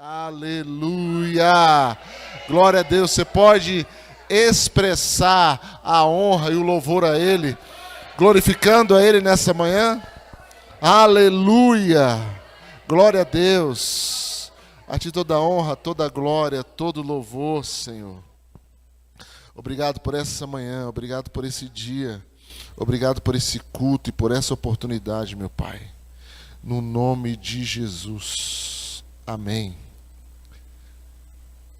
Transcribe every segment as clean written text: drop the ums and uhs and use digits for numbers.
Aleluia! Glória a Deus. Você pode expressar a honra e o louvor a Ele, glorificando a Ele nessa manhã? Aleluia! Glória a Deus. A Ti toda a honra, toda a glória, todo o louvor, Senhor. Obrigado por essa manhã, obrigado por esse dia, obrigado por esse culto e por essa oportunidade, meu Pai. No nome de Jesus. Amém.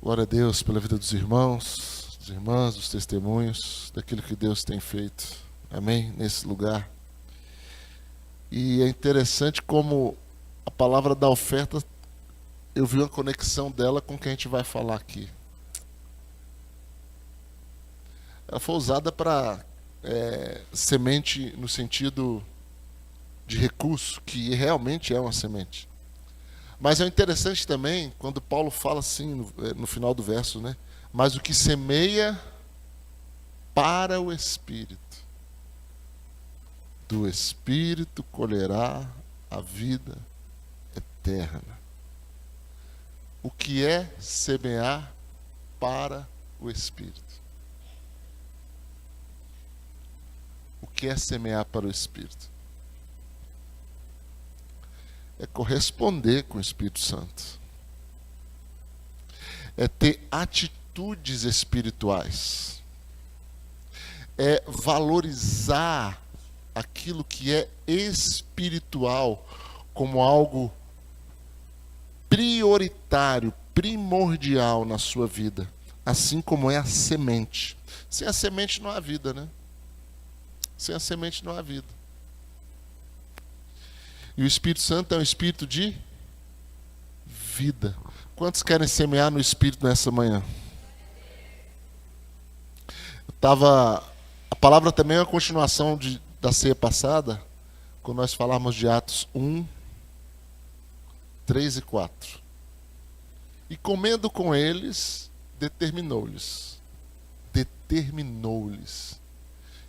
Glória a Deus pela vida dos irmãos, das irmãs, dos testemunhos, daquilo que Deus tem feito. Amém? Nesse lugar. E é interessante como a palavra da oferta, eu vi uma conexão dela com o que a gente vai falar aqui. Ela foi usada para semente no sentido de recurso, que realmente é uma semente. Mas é interessante também, quando Paulo fala assim, no final do verso, né? Mas o que semeia para o Espírito, do Espírito colherá a vida eterna. O que é semear para o Espírito? O que é semear para o Espírito? É corresponder com o Espírito Santo. É ter atitudes espirituais. É valorizar aquilo que é espiritual como algo prioritário, primordial na sua vida. Assim como é a semente. Sem a semente não há vida, né? Sem a semente não há vida. E o Espírito Santo é um espírito de vida. Quantos querem semear no Espírito nessa manhã? A palavra também é uma continuação da ceia passada, quando nós falamos de Atos 1, 3 e 4. E comendo com eles, determinou-lhes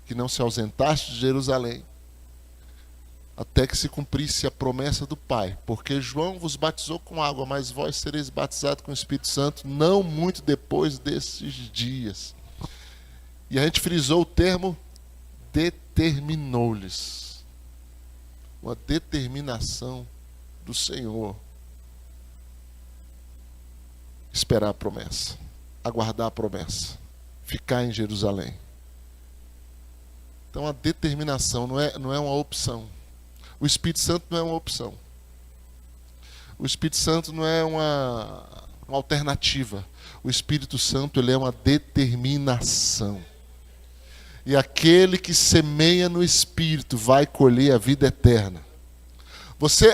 que não se ausentasse de Jerusalém, até que se cumprisse a promessa do Pai. Porque João vos batizou com água, mas vós sereis batizados com o Espírito Santo não muito depois desses dias. E a gente frisou o termo determinou-lhes. Uma determinação do Senhor. Esperar a promessa. Aguardar a promessa. Ficar em Jerusalém. Então a determinação não é uma opção. O Espírito Santo não é uma opção. O Espírito Santo não é uma alternativa. O Espírito Santo, ele é uma determinação. E aquele que semeia no Espírito vai colher a vida eterna.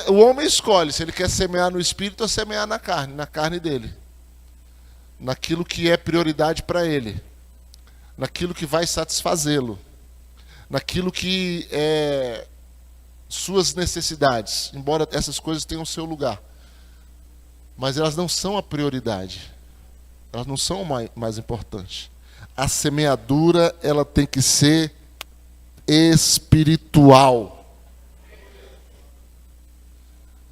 O homem escolhe se ele quer semear no Espírito ou semear na carne dele. Naquilo que é prioridade para ele. Naquilo que vai satisfazê-lo. Naquilo que é suas necessidades, embora essas coisas tenham seu lugar, mas elas não são a prioridade, elas não são mais importantes. A semeadura, ela tem que ser espiritual.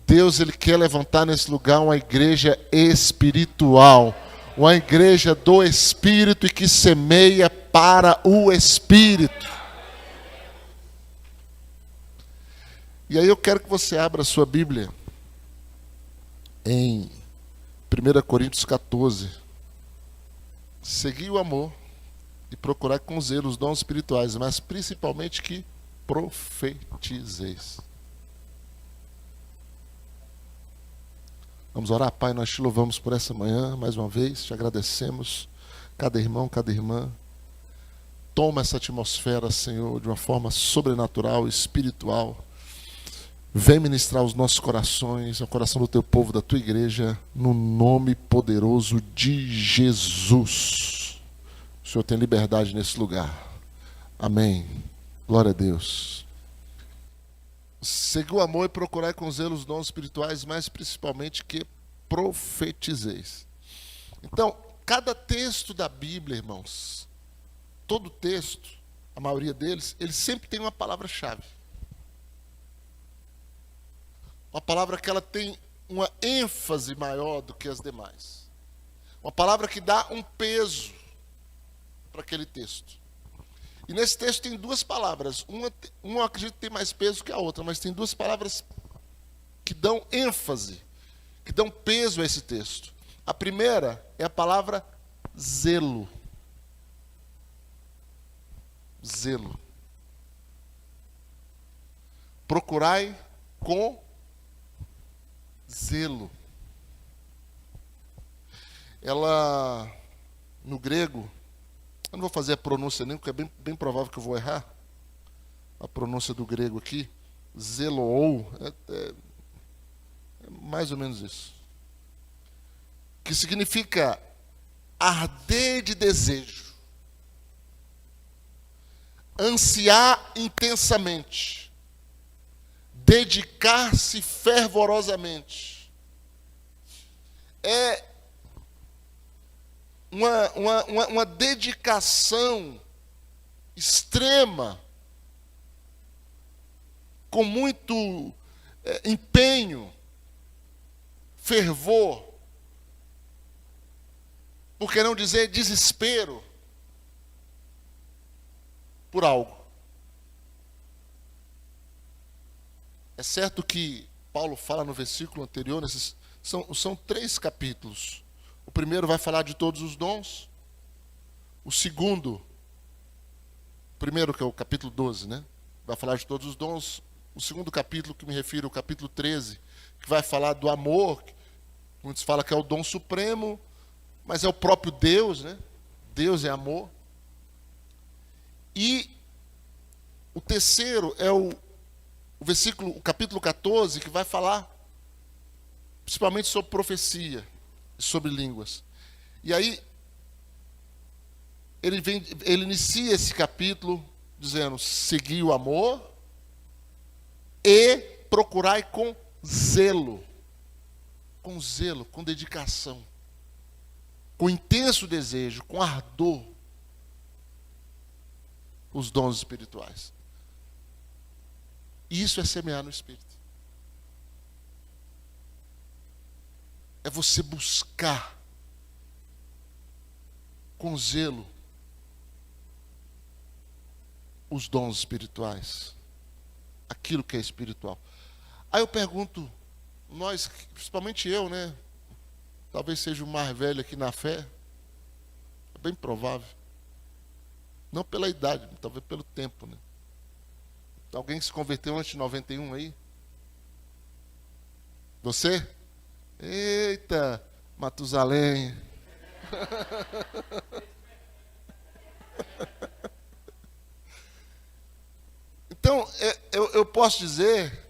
Deus, ele quer levantar nesse lugar uma igreja espiritual, uma igreja do Espírito e que semeia para o Espírito. E aí eu quero que você abra a sua Bíblia em 1 Coríntios 14. Seguir o amor e procurar com zelo os dons espirituais, mas principalmente que profetizeis. Vamos orar, Pai, nós te louvamos por essa manhã, mais uma vez, te agradecemos, cada irmão, cada irmã. Toma essa atmosfera, Senhor, de uma forma sobrenatural, espiritual. Vem ministrar os nossos corações, o coração do teu povo, da tua igreja, no nome poderoso de Jesus. O Senhor tem liberdade nesse lugar. Amém. Glória a Deus. Segui o amor e procurai com zelo os dons espirituais, mas principalmente que profetizeis. Então, cada texto da Bíblia, irmãos, todo texto, a maioria deles, ele sempre tem uma palavra-chave. Uma palavra que ela tem uma ênfase maior do que as demais. Uma palavra que dá um peso para aquele texto. E nesse texto tem duas palavras. Uma eu acredito que tem mais peso que a outra, mas tem duas palavras que dão ênfase, que dão peso a esse texto. A primeira é a palavra zelo. Zelo. Procurai com zelo. Ela, no grego, eu não vou fazer a pronúncia nem, porque é bem provável que eu vou errar. A pronúncia do grego aqui, zelou, é mais ou menos isso. Que significa arder de desejo, ansiar intensamente, dedicar-se fervorosamente. É uma dedicação extrema, com muito empenho, fervor, por que não dizer desespero, por algo. É certo que Paulo fala no versículo anterior, são 3 capítulos. O primeiro vai falar de todos os dons. O segundo, primeiro que é o capítulo 12, né? Vai falar de todos os dons. O segundo capítulo, que me refiro, o capítulo 13, que vai falar do amor. Muitos falam que é o dom supremo, mas é o próprio Deus, né? Deus é amor. E o terceiro é o capítulo 14, que vai falar principalmente sobre profecia, sobre línguas. E aí, ele inicia esse capítulo dizendo: segui o amor e procurai com zelo, com dedicação, com intenso desejo, com ardor, os dons espirituais. E isso é semear no Espírito. É você buscar com zelo os dons espirituais, aquilo que é espiritual. Aí eu pergunto, nós, principalmente eu, né? Talvez seja o mais velho aqui na fé, é bem provável. Não pela idade, talvez pelo tempo, né? Alguém que se converteu antes de 91 aí? Você? Eita, Matusalém. Então, eu posso dizer,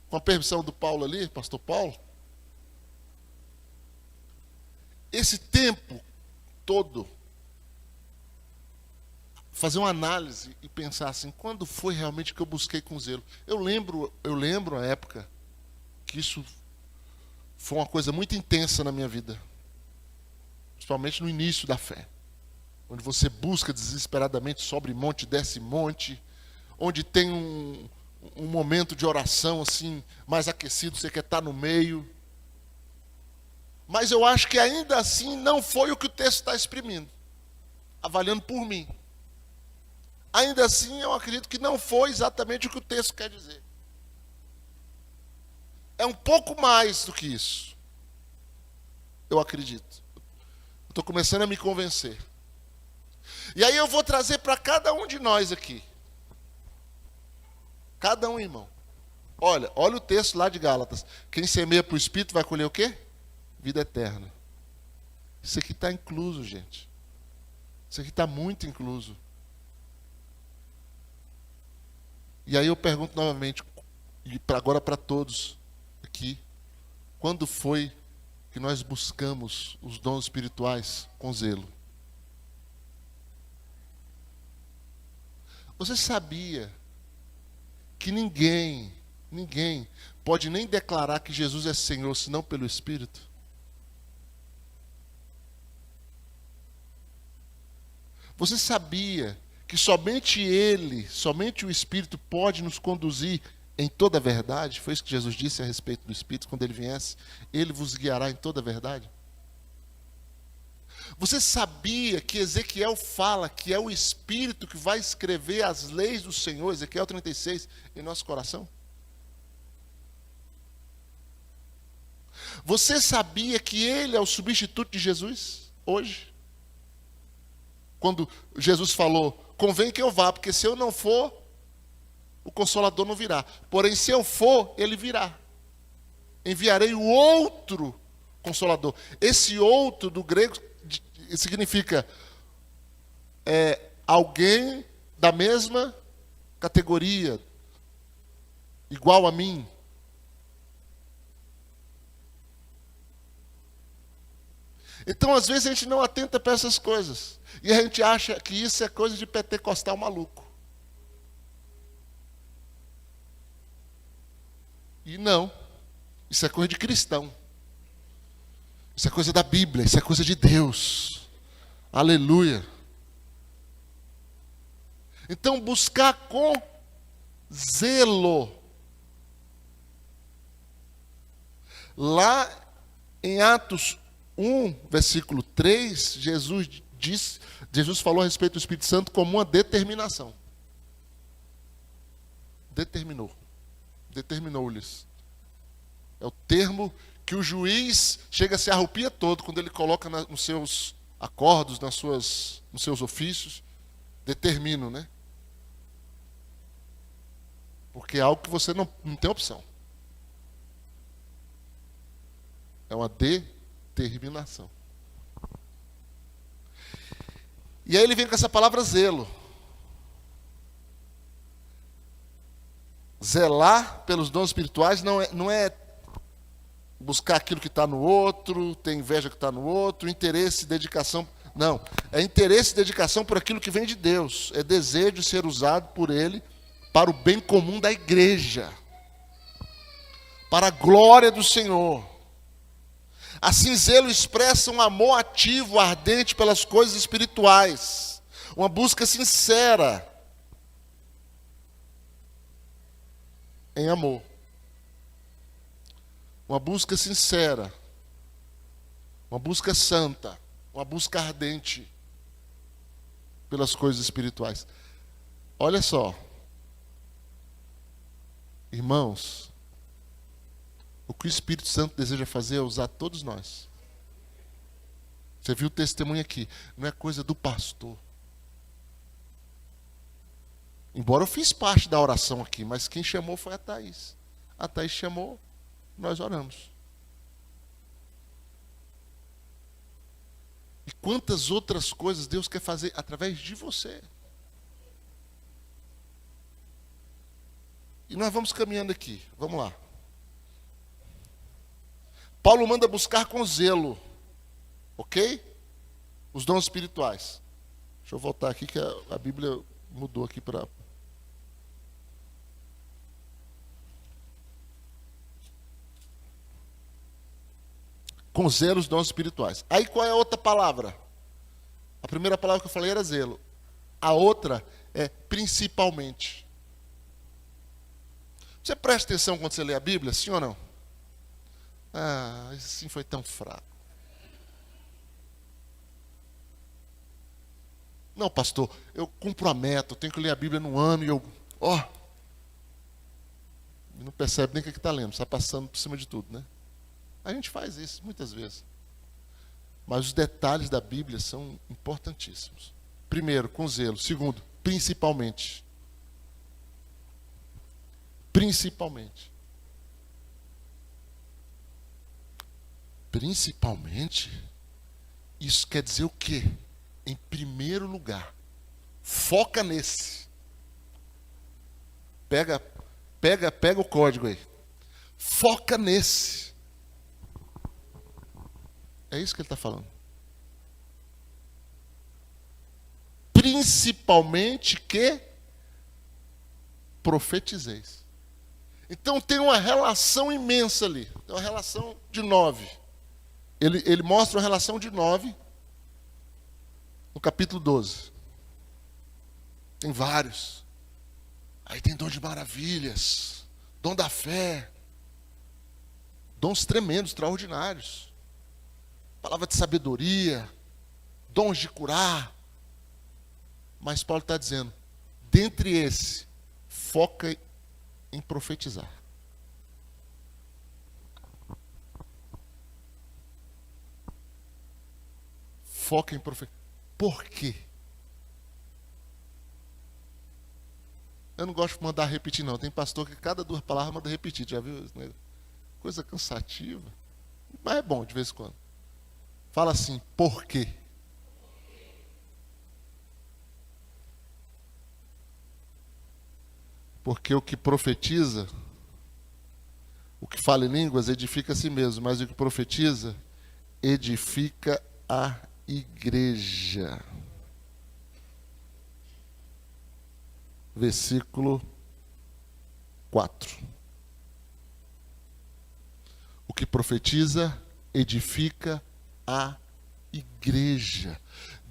com a permissão do Paulo ali, pastor Paulo, esse tempo todo, fazer uma análise e pensar assim, quando foi realmente que eu busquei com zelo? Eu lembro a época que isso foi uma coisa muito intensa na minha vida, principalmente no início da fé, onde você busca desesperadamente, sobe monte, desce monte, onde tem um momento de oração assim, mais aquecido, você quer estar no meio. Mas eu acho que ainda assim não foi o que o texto está exprimindo, avaliando por mim. Ainda assim, eu acredito que não foi exatamente o que o texto quer dizer. É um pouco mais do que isso. Eu acredito. Estou começando a me convencer. E aí eu vou trazer para cada um de nós aqui. Cada um, irmão. Olha o texto lá de Gálatas. Quem semeia para o Espírito vai colher o quê? Vida eterna. Isso aqui está incluso, gente. Isso aqui está muito incluso. E aí eu pergunto novamente, e agora para todos aqui, quando foi que nós buscamos os dons espirituais com zelo? Você sabia que ninguém pode nem declarar que Jesus é Senhor, senão pelo Espírito? Você sabia que somente Ele, somente o Espírito pode nos conduzir em toda a verdade. Foi isso que Jesus disse a respeito do Espírito, quando ele viesse, ele vos guiará em toda a verdade. Você sabia que Ezequiel fala que é o Espírito que vai escrever as leis do Senhor, Ezequiel 36, em nosso coração? Você sabia que ele é o substituto de Jesus hoje? Quando Jesus falou, convém que eu vá, porque se eu não for, o Consolador não virá. Porém, se eu for, ele virá. Enviarei o outro Consolador. Esse outro, do grego, significa alguém da mesma categoria, igual a mim. Então, às vezes, a gente não atenta para essas coisas. E a gente acha que isso é coisa de pentecostal maluco. E não. Isso é coisa de cristão. Isso é coisa da Bíblia. Isso é coisa de Deus. Aleluia. Então, buscar com zelo. Lá em Atos 1, versículo 3, Jesus falou a respeito do Espírito Santo como uma determinação. Determinou-lhes. É o termo que o juiz chega a se arrepia todo quando ele coloca nos seus acordos, nos seus ofícios. Determino, né? Porque é algo que você não tem opção. É uma determinação. E aí ele vem com essa palavra zelo. Zelar pelos dons espirituais não é buscar aquilo que está no outro, ter inveja que está no outro, interesse, dedicação. Não, é interesse e dedicação por aquilo que vem de Deus. É desejo de ser usado por Ele para o bem comum da igreja. Para a glória do Senhor. Assim, zelo expressa um amor ativo, ardente pelas coisas espirituais. Uma busca sincera em amor. Uma busca sincera. Uma busca santa. Uma busca ardente pelas coisas espirituais. Olha só. Irmãos, o que o Espírito Santo deseja fazer é usar todos nós. Você viu o testemunho aqui. Não é coisa do pastor. Embora eu fiz parte da oração aqui, mas quem chamou foi a Thaís. A Thaís chamou, nós oramos. E quantas outras coisas Deus quer fazer através de você. E nós vamos caminhando aqui. Vamos lá. Paulo manda buscar com zelo. Ok? Os dons espirituais. Deixa eu voltar aqui que a Bíblia mudou aqui para... Com zelo os dons espirituais. Aí qual é a outra palavra? A primeira palavra que eu falei era zelo. A outra é principalmente. Você presta atenção quando você lê a Bíblia, sim ou não? Ah, isso sim foi tão fraco. Não, pastor, eu cumpro a meta, eu tenho que ler a Bíblia no ano e eu... não percebe nem o que está lendo, está passando por cima de tudo, né? A gente faz isso muitas vezes. Mas os detalhes da Bíblia são importantíssimos. Primeiro, com zelo. Segundo, principalmente. Principalmente. Principalmente, isso quer dizer o quê? Em primeiro lugar, foca nesse. Pega o código aí. Foca nesse. É isso que ele está falando. Principalmente que profetizeis. Então tem uma relação imensa ali. Tem uma relação de 9. Ele mostra uma relação de 9 no capítulo 12. Tem vários. Aí tem dom de maravilhas. dom da fé, dons tremendos, extraordinários, palavra de sabedoria, dons de curar. Mas Paulo está dizendo, dentre esse, foca em profetizar. Foca em profetizar. Por quê? Eu não gosto de mandar repetir, não. Tem pastor que cada 2 palavras manda repetir. Já viu? Coisa cansativa. Mas é bom de vez em quando. Fala assim, por quê? Porque o que profetiza, o que fala em línguas, edifica a si mesmo. Mas o que profetiza, edifica a igreja. Versículo 4. O que profetiza, edifica a igreja.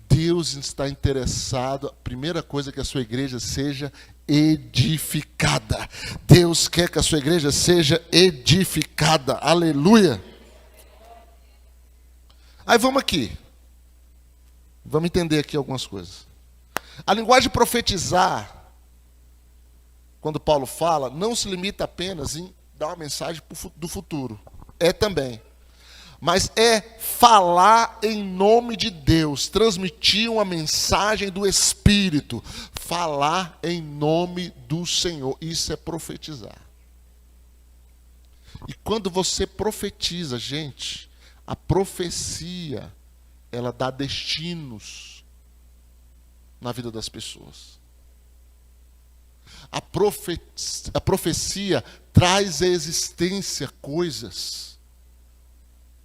Deus está interessado, a primeira coisa é que a sua igreja seja edificada. Deus quer que a sua igreja seja edificada. Aleluia. Aí vamos aqui. Vamos entender aqui algumas coisas. A linguagem de profetizar, quando Paulo fala, não se limita apenas em dar uma mensagem do futuro. É também. Mas é falar em nome de Deus, transmitir uma mensagem do Espírito, falar em nome do Senhor. Isso é profetizar. E quando você profetiza, gente, a profecia, ela dá destinos na vida das pessoas. A profecia traz à existência coisas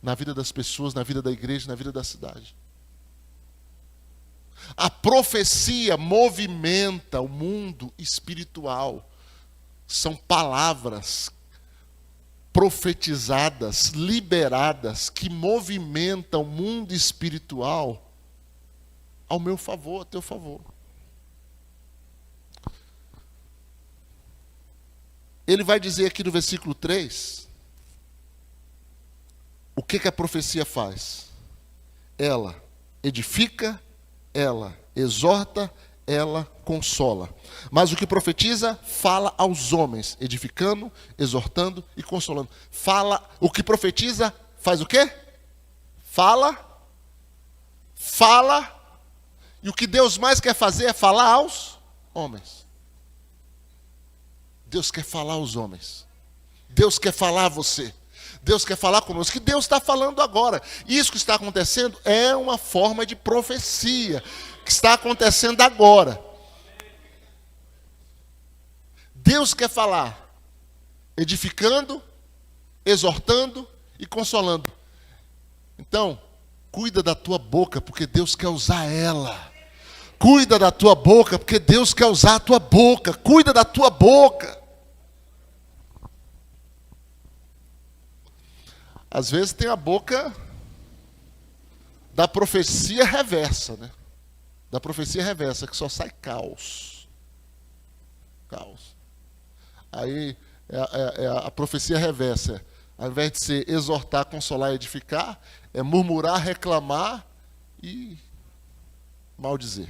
na vida das pessoas, na vida da igreja, na vida da cidade. A profecia movimenta o mundo espiritual. São palavras profetizadas, liberadas, que movimentam o mundo espiritual ao meu favor, a teu favor. Ele vai dizer aqui no versículo 3, o que a profecia faz? Ela edifica, ela exorta, ela consola. Mas o que profetiza, fala aos homens, edificando, exortando e consolando. Fala, o que profetiza, faz o quê? Fala, e o que Deus mais quer fazer é falar aos homens. Deus quer falar aos homens. Deus quer falar a você. Deus quer falar conosco, que Deus está falando agora. Isso que está acontecendo é uma forma de profecia, que está acontecendo agora. Deus quer falar, edificando, exortando e consolando. Então, cuida da tua boca, porque Deus quer usar ela. Cuida da tua boca, porque Deus quer usar a tua boca. Cuida da tua boca. Às vezes tem a boca da profecia reversa, né? Da profecia reversa, que só sai caos. Caos. Aí a profecia reversa, ao invés de ser exortar, consolar e edificar, é murmurar, reclamar e maldizer.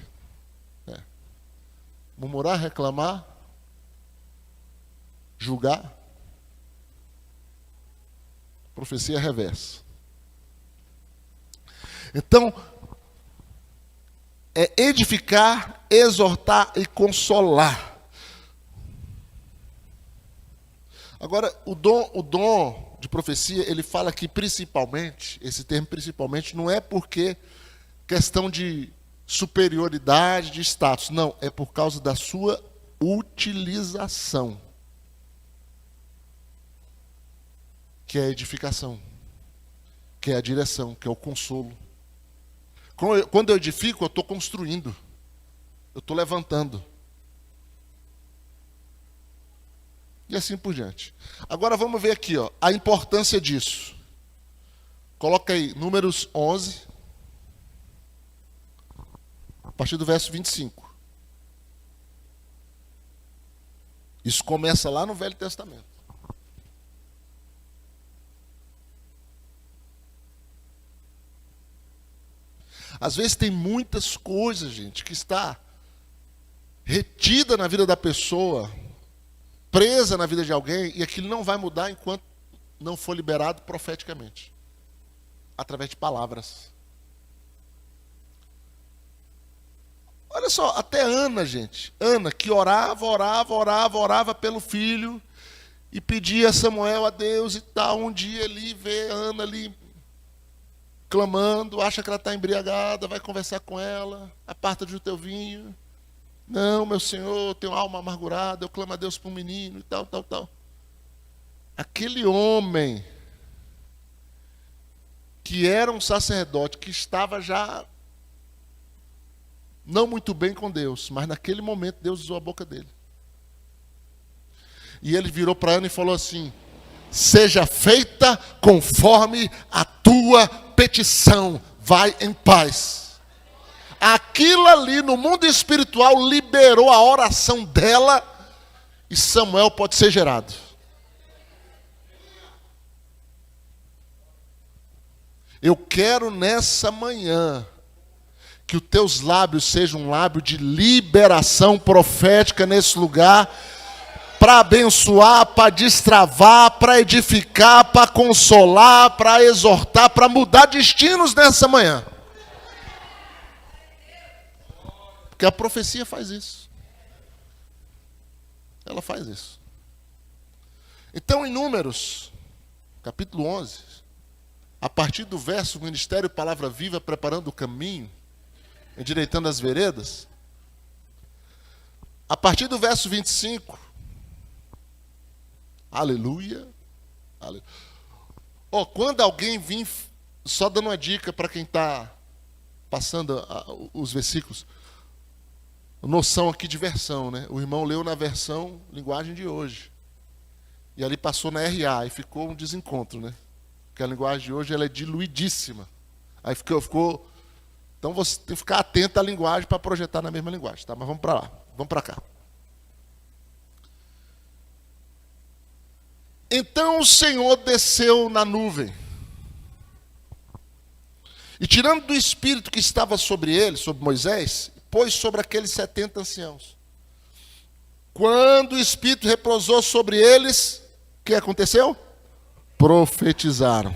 Murmurar, reclamar, julgar. Profecia reversa. Então, é edificar, exortar e consolar. Agora, o dom de profecia, ele fala que principalmente, esse termo principalmente, não é porque questão de superioridade, de status. Não, é por causa da sua utilização. Que é a edificação, que é a direção, que é o consolo. Quando eu edifico, eu estou construindo, eu estou levantando. E assim por diante. Agora vamos ver aqui, ó, a importância disso. Coloca aí, Números 11, a partir do verso 25. Isso começa lá no Velho Testamento. Às vezes tem muitas coisas, gente, que está retida na vida da pessoa, presa na vida de alguém, e aquilo não vai mudar enquanto não for liberado profeticamente, através de palavras. Olha só, até Ana, gente, Ana que orava pelo filho, e pedia a Samuel a Deus e tal. Um dia ele vê Ana ali clamando, acha que ela está embriagada, vai conversar com ela, aparta do teu vinho. Não, meu Senhor, tenho alma amargurada, eu clamo a Deus por um menino e tal. Aquele homem que era um sacerdote, que estava já não muito bem com Deus, mas naquele momento Deus usou a boca dele. E ele virou para Ana e falou assim: seja feita conforme a tua petição, vai em paz. Aquilo ali no mundo espiritual liberou a oração dela, e Samuel pode ser gerado. Eu quero nessa manhã que os teus lábios sejam um lábio de liberação profética nesse lugar, para abençoar, para destravar, para edificar, para consolar, para exortar, para mudar destinos nessa manhã. Porque a profecia faz isso. Ela faz isso. Então, em Números, capítulo 11, a partir do verso, Ministério Palavra Viva, preparando o caminho, endireitando as veredas, a partir do verso 25, aleluia. Quando alguém vir, só dando uma dica para quem está passando os versículos, noção aqui de versão, né? O irmão leu na versão linguagem de hoje, e ali passou na RA, e ficou um desencontro, né? Porque a linguagem de hoje ela é diluidíssima. Aí ficou. Então você tem que ficar atento à linguagem para projetar na mesma linguagem, tá? Mas vamos para lá, vamos para cá. Então o Senhor desceu na nuvem, e tirando do espírito que estava sobre ele, sobre Moisés, pôs sobre aqueles 70 anciãos. Quando o espírito repousou sobre eles, o que aconteceu? Profetizaram.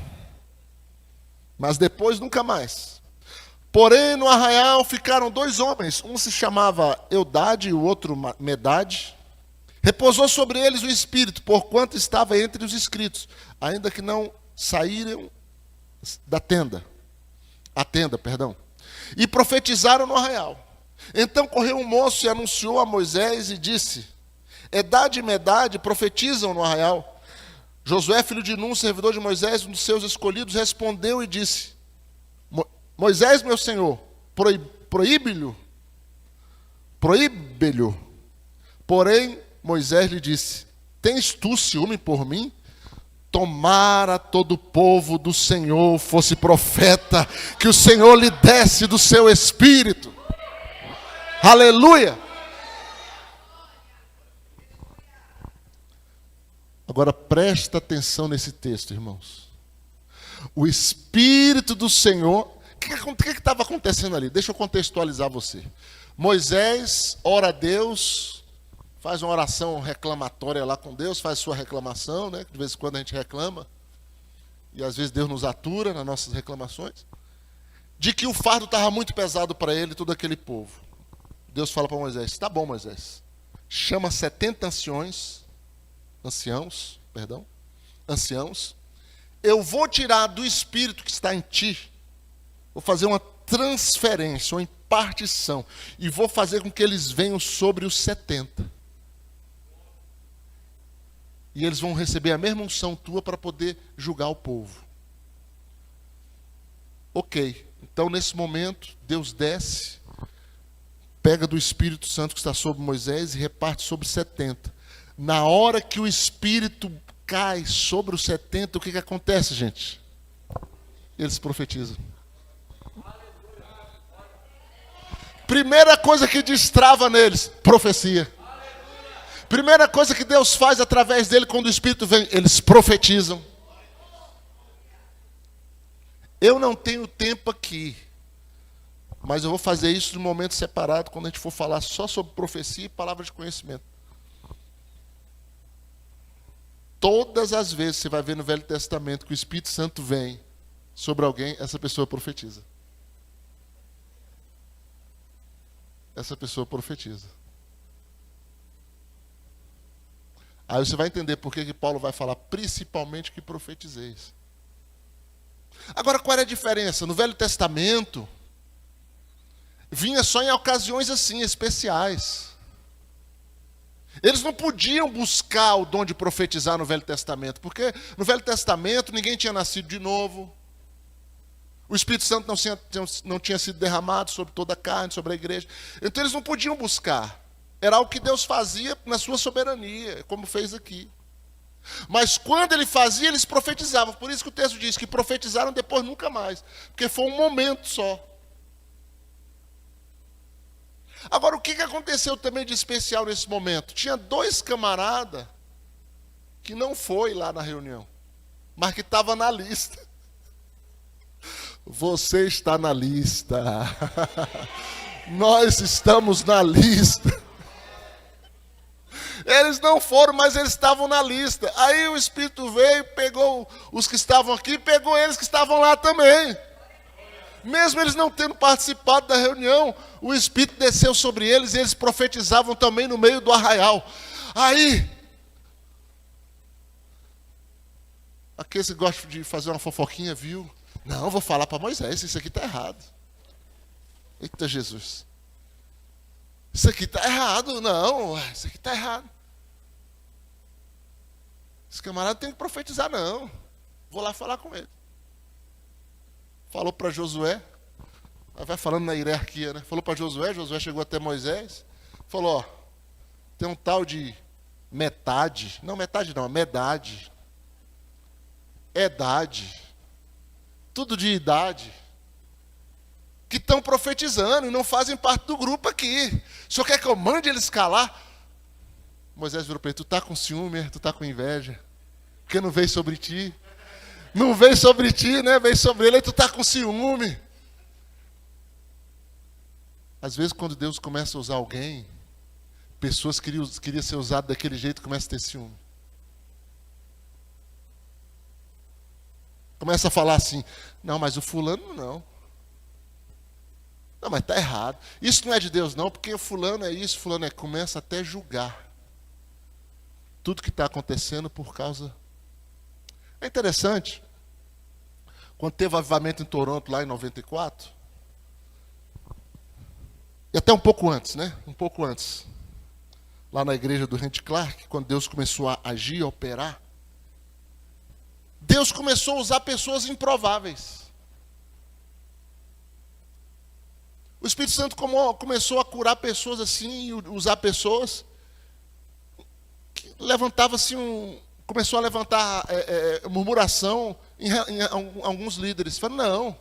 Mas depois nunca mais. Porém no arraial ficaram 2 homens, um se chamava Eudade e o outro Medade. Repousou sobre eles o Espírito, porquanto estava entre os inscritos, ainda que não saíram da tenda. E profetizaram no arraial. Então correu um moço e anunciou a Moisés e disse: Edade e Medade profetizam no arraial. Josué, filho de Nun, servidor de Moisés, um dos seus escolhidos, respondeu e disse: Moisés, meu senhor, proíbe-lhe. Porém, Moisés lhe disse: tens tu ciúme por mim? Tomara todo o povo do Senhor fosse profeta, que o Senhor lhe desse do seu espírito. Aleluia! Agora presta atenção nesse texto, irmãos. O Espírito do Senhor, o que estava acontecendo ali? Deixa eu contextualizar você. Moisés ora a Deus, faz uma oração reclamatória lá com Deus, faz sua reclamação, né? De vez em quando a gente reclama, e às vezes Deus nos atura nas nossas reclamações, de que o fardo estava muito pesado para ele e todo aquele povo. Deus fala para Moisés: tá bom, Moisés, chama 70 anciãos, eu vou tirar do espírito que está em ti, vou fazer uma transferência, uma impartição, e vou fazer com que eles venham sobre os 70. E eles vão receber a mesma unção tua para poder julgar o povo. Ok, então nesse momento, Deus desce, pega do Espírito Santo que está sobre Moisés e reparte sobre 70. Na hora que o Espírito cai sobre os 70, o que acontece, gente? Eles profetizam. Primeira coisa que destrava neles, profecia. Primeira coisa que Deus faz através dele quando o Espírito vem, eles profetizam. Eu não tenho tempo aqui Mas eu vou fazer isso num momento separado, quando a gente for falar só sobre profecia e palavra de conhecimento. Todas as vezes você vai ver no Velho Testamento que o Espírito Santo vem sobre alguém, essa pessoa profetiza. Essa pessoa profetiza. Aí você vai entender por que Paulo vai falar principalmente que profetizeis. Agora, qual é a diferença? No Velho Testamento, vinha só em ocasiões assim, especiais. Eles não podiam buscar o dom de profetizar no Velho Testamento, porque no Velho Testamento ninguém tinha nascido de novo. O Espírito Santo não tinha sido derramado sobre toda a carne, sobre a igreja. Então eles não podiam buscar. Era algo que Deus fazia na sua soberania, como fez aqui. Mas quando ele fazia, eles profetizavam. Por isso que o texto diz que profetizaram depois nunca mais. Porque foi um momento só. Agora, o que aconteceu também de especial nesse momento? Tinha 2 camaradas que não foi lá na reunião, mas que estava na lista. Você está na lista. Nós estamos na lista. Eles não foram, mas eles estavam na lista. Aí o Espírito veio, pegou os que estavam aqui, pegou eles que estavam lá também. Mesmo eles não tendo participado da reunião, o Espírito desceu sobre eles e eles profetizavam também no meio do arraial. Aí, aqueles que gostam de fazer uma fofoquinha, viu? Não, vou falar para Moisés, isso aqui está errado. Eita Jesus. Isso aqui está errado. Não, isso aqui está errado. Esse camarada tem que profetizar, não. Vou lá falar com ele. Falou para Josué. Vai falando na hierarquia, né? Falou para Josué. Josué chegou até Moisés. Falou, ó, tem um tal de metade. Não, metade não, medade. Edade. Tudo de idade. Que estão profetizando e não fazem parte do grupo aqui. O senhor quer que eu mande eles calar? Moisés virou para ele, tu está com ciúme, tu está com inveja. Porque não veio sobre ti. Não veio sobre ti, né? Veio sobre ele, aí tu está com ciúme. Às vezes quando Deus começa a usar alguém, pessoas queriam ser usadas daquele jeito, começam a ter ciúme. Começa a falar assim, não, mas o fulano não. Não, mas está errado. Isso não é de Deus não, porque o fulano é isso, fulano é... Começa até a julgar tudo que está acontecendo por causa... É interessante, quando teve o avivamento em Toronto, lá em 94, e até um pouco antes, né? Um pouco antes, lá na igreja do Randy Clark, quando Deus começou a agir, a operar, Deus começou a usar pessoas improváveis. O Espírito Santo começou a curar pessoas assim, e usar pessoas que levantavam assim começou a levantar murmuração em alguns líderes. Falaram, não.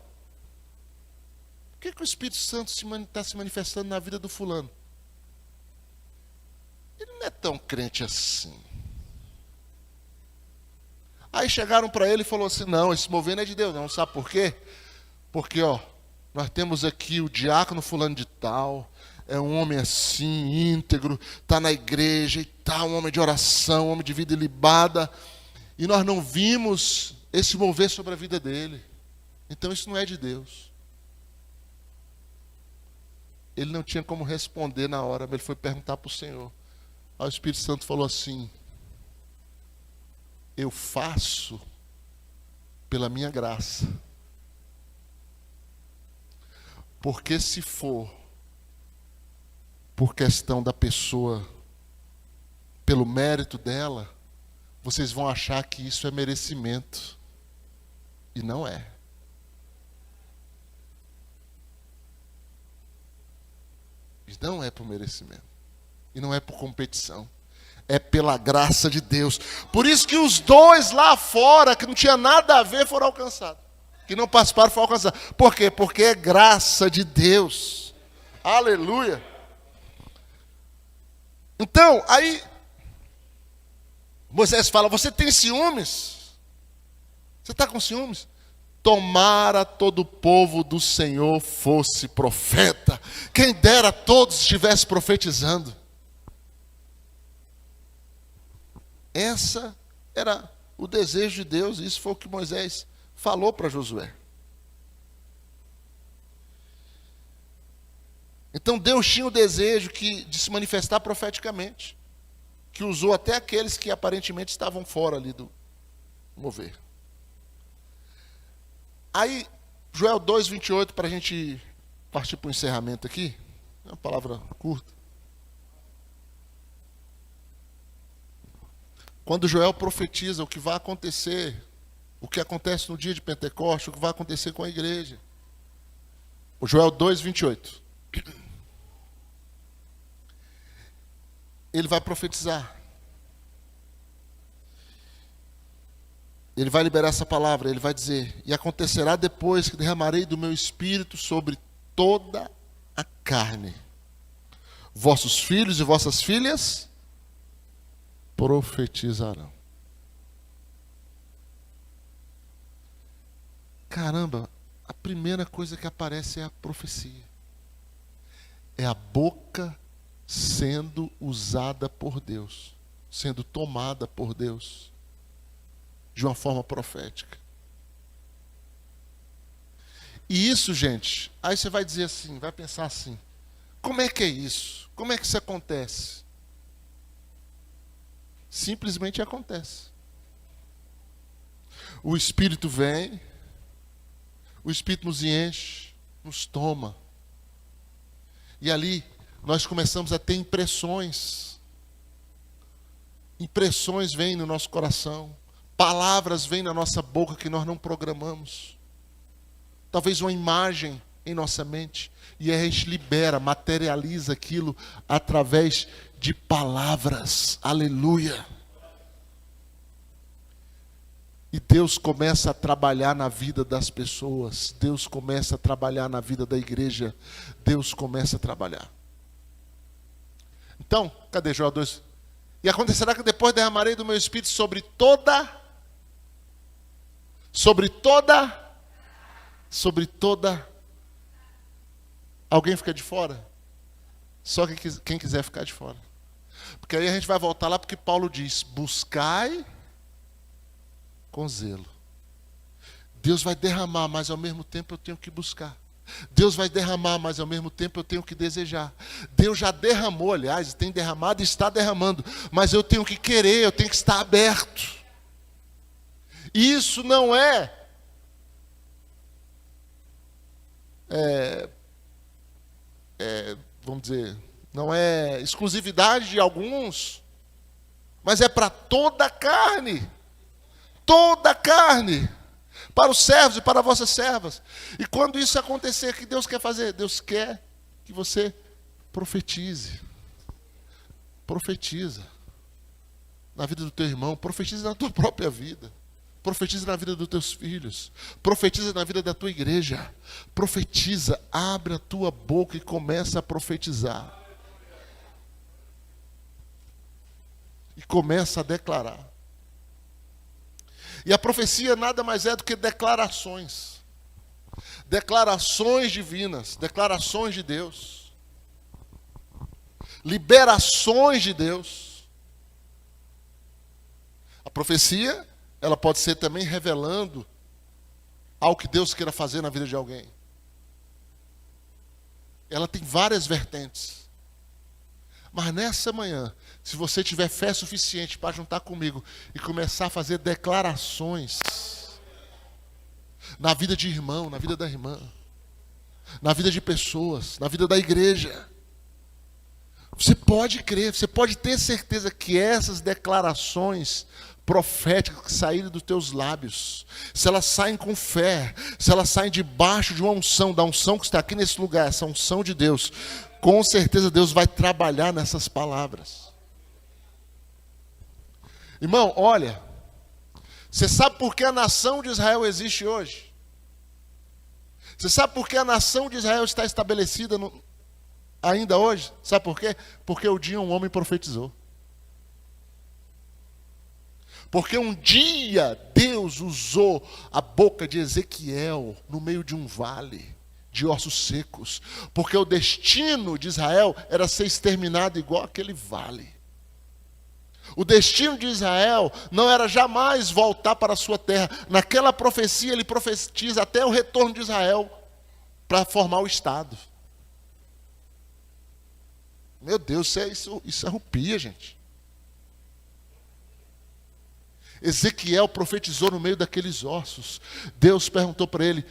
Por que o Espírito Santo está se manifestando na vida do fulano? Ele não é tão crente assim. Aí chegaram para ele e falaram assim, não, esse mover não é de Deus não. Sabe por quê? Porque, ó, nós temos aqui o diácono fulano de tal, é um homem assim, íntegro, está na igreja e tal, um homem de oração, um homem de vida ilibada, e nós não vimos esse mover sobre a vida dele. Então isso não é de Deus. Ele não tinha como responder na hora, mas ele foi perguntar para o Senhor. Aí o Espírito Santo falou assim, eu faço pela minha graça. Porque se for por questão da pessoa, pelo mérito dela, vocês vão achar que isso é merecimento. E não é. E não é por merecimento. E não é por competição. É pela graça de Deus. Por isso que os dois lá fora, que não tinha nada a ver, foram alcançados. Que não participaram, foram alcançados. Por quê? Porque é graça de Deus. Aleluia. Então, aí, Moisés fala, você tem ciúmes? Você está com ciúmes? Tomara todo o povo do Senhor fosse profeta. Quem dera todos estivessem profetizando. Essa era o desejo de Deus, e isso foi o que Moisés falou para Josué. Então Deus tinha o desejo de se manifestar profeticamente, que usou até aqueles que aparentemente estavam fora ali do mover. Aí, Joel 2:28, para a gente partir para o encerramento aqui, é uma palavra curta. Quando Joel profetiza o que vai acontecer, o que acontece no dia de Pentecostes, o que vai acontecer com a igreja. O Joel 2:28. Ele vai profetizar. Ele vai liberar essa palavra, ele vai dizer: e acontecerá depois que derramarei do meu espírito sobre toda a carne. Vossos filhos e vossas filhas profetizarão. Caramba, a primeira coisa que aparece é a profecia. É a boca sendo usada por Deus, sendo tomada por Deus, de uma forma profética. E isso, gente, aí você vai dizer assim, vai pensar assim: como é que é isso? Como é que isso acontece? Simplesmente acontece. O Espírito vem, o Espírito nos enche, nos toma. E ali nós começamos a ter impressões. Impressões vêm no nosso coração. Palavras vêm na nossa boca que nós não programamos. Talvez uma imagem em nossa mente. E a gente libera, materializa aquilo através de palavras. Aleluia. E Deus começa a trabalhar na vida das pessoas. Deus começa a trabalhar na vida da igreja. Deus começa a trabalhar. Então, cadê Joel 2? E acontecerá que depois derramarei do meu espírito sobre toda. Alguém fica de fora? Só quem quiser ficar de fora. Porque aí a gente vai voltar lá porque Paulo diz: buscai com zelo. Deus vai derramar, mas ao mesmo tempo eu tenho que buscar. Deus vai derramar, mas ao mesmo tempo eu tenho que desejar. Deus já derramou, aliás, tem derramado e está derramando, mas eu tenho que querer, eu tenho que estar aberto. Isso não vamos dizer, não é exclusividade de alguns, mas é para toda a carne. Toda a carne. Para os servos e para as vossas servas. E quando isso acontecer, o que Deus quer fazer? Deus quer que você profetize. Profetiza na vida do teu irmão. Profetiza na tua própria vida. Profetiza na vida dos teus filhos. Profetiza na vida da tua igreja. Profetiza. Abre a tua boca e começa a profetizar. E começa a declarar. E a profecia nada mais é do que declarações. Declarações divinas, declarações de Deus. Liberações de Deus. A profecia, ela pode ser também revelando algo que Deus queira fazer na vida de alguém. Ela tem várias vertentes. Mas nessa manhã, se você tiver fé suficiente para juntar comigo e começar a fazer declarações na vida de irmão, na vida da irmã, na vida de pessoas, na vida da igreja, você pode crer, você pode ter certeza que essas declarações proféticas que saírem dos teus lábios, se elas saem com fé, se elas saem debaixo de uma unção, da unção que está aqui nesse lugar, essa unção de Deus, com certeza Deus vai trabalhar nessas palavras. Irmão, olha, você sabe por que a nação de Israel existe hoje? Você sabe por que a nação de Israel está estabelecida ainda hoje? Sabe por quê? Porque um dia um homem profetizou. Porque um dia Deus usou a boca de Ezequiel no meio de um vale de ossos secos. Porque o destino de Israel era ser exterminado igual aquele vale. O destino de Israel não era jamais voltar para a sua terra. Naquela profecia ele profetiza até o retorno de Israel para formar o Estado. Meu Deus, isso arrepia, gente. Ezequiel profetizou no meio daqueles ossos. Deus perguntou para ele: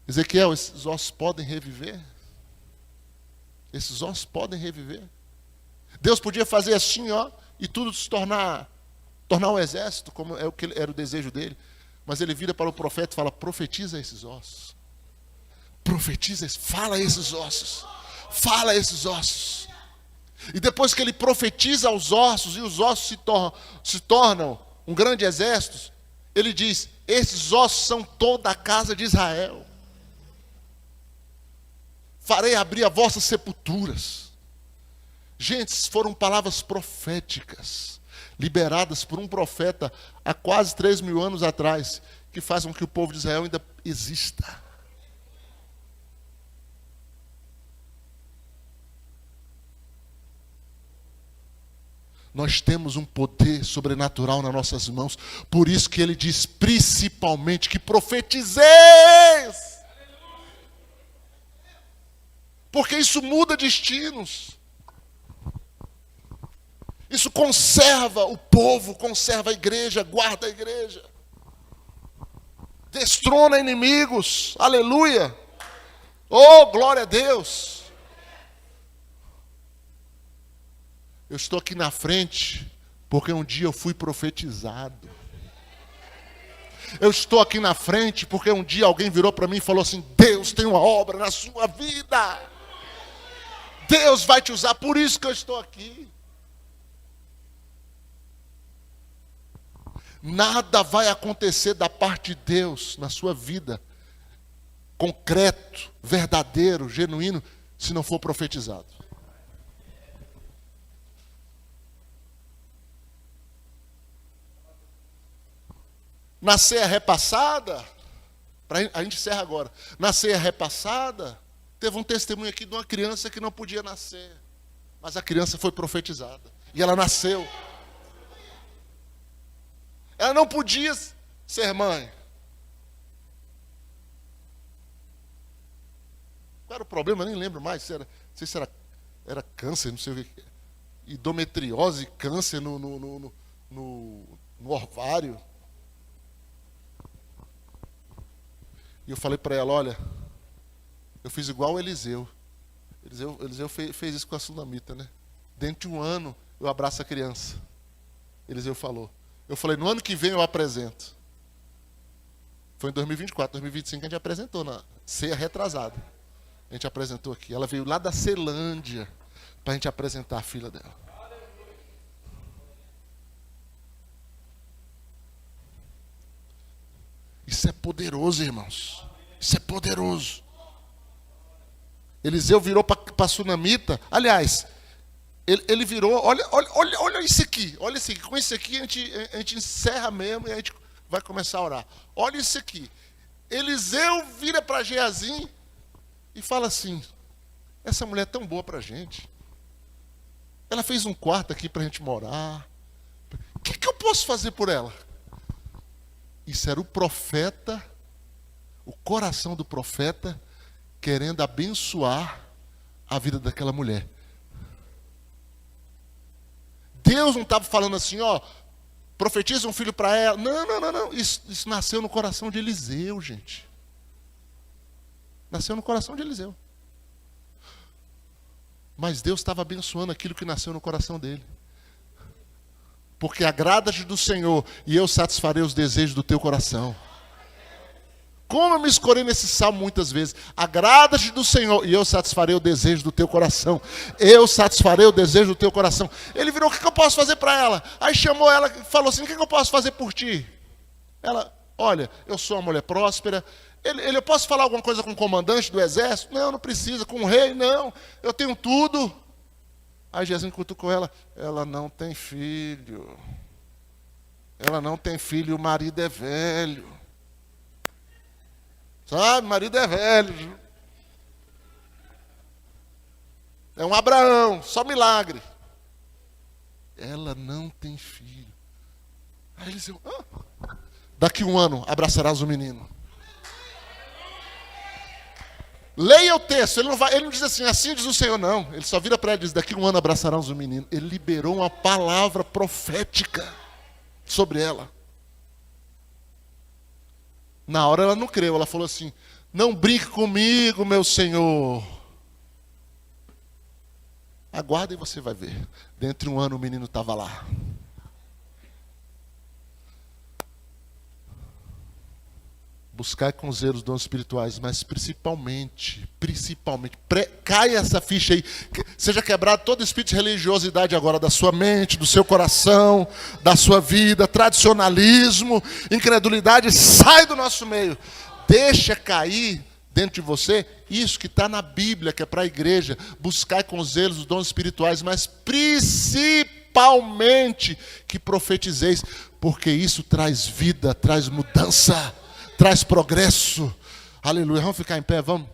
Ezequiel, esses ossos podem reviver? Esses ossos podem reviver? Deus podia fazer assim, ó, e tudo se tornar um exército, como é o que era o desejo dele. Mas ele vira para o profeta e fala: profetiza esses ossos. Profetiza, fala esses ossos. Fala esses ossos. E depois que ele profetiza aos ossos, e os ossos se tornam um grande exército, ele diz: esses ossos são toda a casa de Israel. Farei abrir as vossas sepulturas. Gente, foram palavras proféticas, liberadas por um profeta há quase 3.000 anos atrás, que fazem com que o povo de Israel ainda exista. Nós temos um poder sobrenatural nas nossas mãos. Por isso que ele diz principalmente que profetizeis. Porque isso muda destinos. Isso conserva o povo, conserva a igreja, guarda a igreja. Destrona inimigos. Aleluia. Oh, glória a Deus. Eu estou aqui na frente porque um dia eu fui profetizado. Eu estou aqui na frente porque um dia alguém virou para mim e falou assim: Deus tem uma obra na sua vida. Deus vai te usar, por isso que eu estou aqui. Nada vai acontecer da parte de Deus na sua vida, concreto, verdadeiro, genuíno, se não for profetizado. Na ceia repassada, a gente encerra agora. Na ceia repassada, teve um testemunho aqui de uma criança que não podia nascer. Mas a criança foi profetizada. E ela nasceu. Ela não podia ser mãe. Qual era o problema? Eu nem lembro mais. Não sei se era câncer, não sei o que. Endometriose, câncer no ovário. E eu falei para ela: olha, eu fiz igual o Eliseu. Eliseu fez isso com a sunamita, né? Dentro de um ano, eu abraço a criança. Eliseu falou. Eu falei: no ano que vem eu apresento. Foi em 2024, 2025 a gente apresentou na ceia retrasada. A gente apresentou aqui. Ela veio lá da Celândia para a gente apresentar a filha dela. Isso é poderoso, irmãos. Isso é poderoso. Eliseu virou para a sunamita. Aliás, ele virou. Olha isso aqui. Olha isso aqui. Com isso aqui a gente encerra mesmo e a gente vai começar a orar. Olha isso aqui. Eliseu vira para Geazim e fala assim: essa mulher é tão boa para a gente. Ela fez um quarto aqui para a gente morar. O que eu posso fazer por ela? Isso era o profeta, o coração do profeta, querendo abençoar a vida daquela mulher. Deus não estava falando assim: ó, profetiza um filho para ela. Não. Isso nasceu no coração de Eliseu, gente. Nasceu no coração de Eliseu. Mas Deus estava abençoando aquilo que nasceu no coração dele. Porque agrada-te do Senhor, e eu satisfarei os desejos do teu coração. Como eu me escorei nesse salmo muitas vezes. Agrada-te do Senhor, e eu satisfarei o desejo do teu coração. Eu satisfarei o desejo do teu coração. Ele virou: o que eu posso fazer para ela? Aí chamou ela e falou assim: o que eu posso fazer por ti? Ela: olha, eu sou uma mulher próspera. Eu posso falar alguma coisa com o comandante do exército? Não precisa. Com o rei? Não, eu tenho tudo. Aí Jesus cutucou ela: ela não tem filho. Ela não tem filho e o marido é velho. Sabe, o marido é velho. É um Abraão, só milagre. Ela não tem filho. Aí Eliseu, daqui 1 ano abraçarás o menino. Leia o texto, ele não diz assim diz o Senhor, não. Ele só vira para ela e diz, daqui 1 ano abraçarás o menino. Ele liberou uma palavra profética sobre ela. Na hora ela não creu, ela falou assim, não brinque comigo, meu Senhor. Aguarda e você vai ver. Dentro de 1 ano o menino estava lá. Buscar com zelo os dons espirituais, mas principalmente, caia essa ficha aí, seja quebrado todo espírito de religiosidade agora, da sua mente, do seu coração, da sua vida, tradicionalismo, incredulidade, sai do nosso meio. Deixa cair dentro de você isso que está na Bíblia, que é para a igreja, buscar com zelo os dons espirituais, mas principalmente que profetizeis, porque isso traz vida, traz mudança, traz progresso. Aleluia. Vamos ficar em pé, vamos.